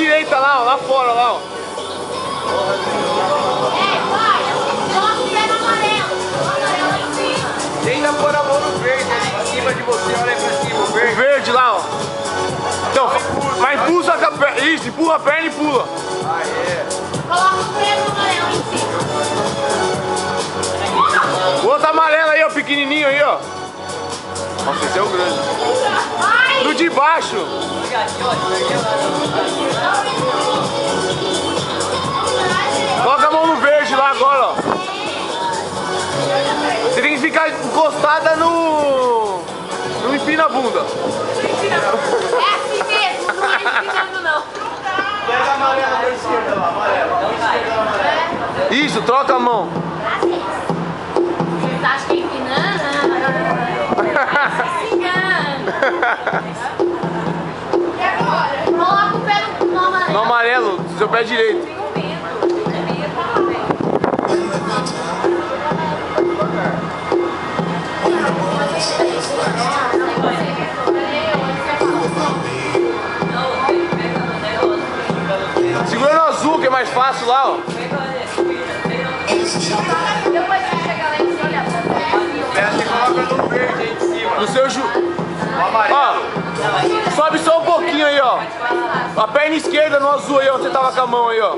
direita lá, ó, lá fora, lá, ó. Vai. Coloca o pé no amarelo. O amarelo lá em cima. Tenta pôr a mão no verde, ali em cima de você, olha pra cima, o O verde. verde lá, ó. Então, mas impulsa com a perna. Isso, empurra a perna e pula. Ah, é. Coloca o pé no amarelo em cima. O outro amarelo aí, ó, pequenininho aí, ó. Nossa, esse é o grande. Vai. No de baixo. Coloca a mão no verde lá agora, ó. Você tem que ficar encostada no... Não empina a bunda. É assim mesmo, não é empinando não. Pega a amarela da esquerda lá, amarela. Isso, troca a mão. Vocês acham que é empinando? Se engana. Coloca o pé no amarelo. No amarelo, seu pé direito. Tenho medo. Segura no azul, que é mais fácil lá, ó. Depois que chegar lá em cima, olha pra Você coloca no verde aí em cima. No seu ju... O amarelo. Ó, sobe só um pouquinho aí, ó. A perna esquerda no azul aí, ó. Você tava com a mão aí, ó.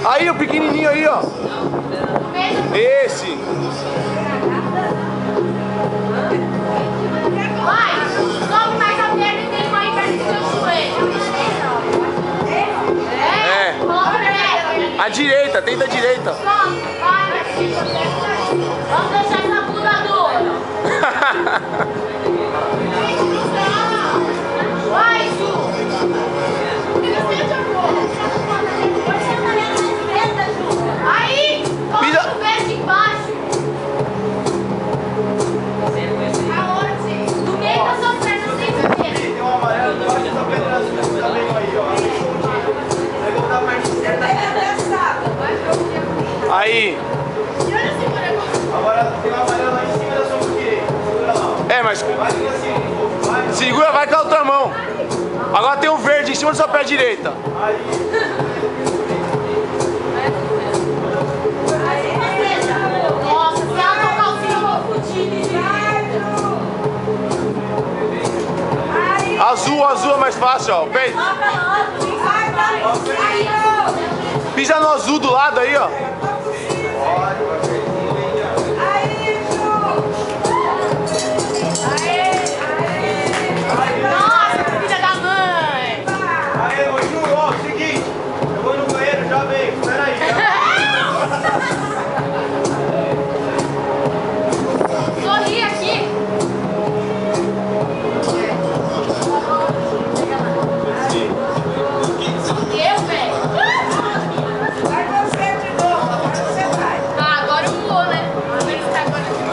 Aí, o pequenininho aí, ó. Esse. Vai, sobe mais a perna e tem mais perto do seu joelho. Coloca o pé. A direita, tenta a direita. Sobe, vai. Vamos deixar essa bunda dura. Vai, Ju. Aí, Pisa. coloca o pé de baixo. Do meio da sua perna sem ver. Tem um amarelo debaixo dessa pedra azul também aí, ó. Vai voltar a parte certa. Aí. Agora tem um amarelo lá em cima da sua direita. Segura lá. É, mas Vai assim um pouco. Vai. segura, vai com a outra mão. Agora tem um verde em cima da sua pé direita. Nossa, se ela tocar o sino, eu vou fugir. Azul, azul é mais fácil, ó. Pisa no azul do lado aí, ó. Nossa, filha da mãe. Aí, ô Ju, ó, seguinte. Eu vou no banheiro, já venho. Espera aí. Sorri aqui. Eu, velho. Vai você de novo, agora você vai. Ah, agora eu vou, né? Vamos ver se tá agora.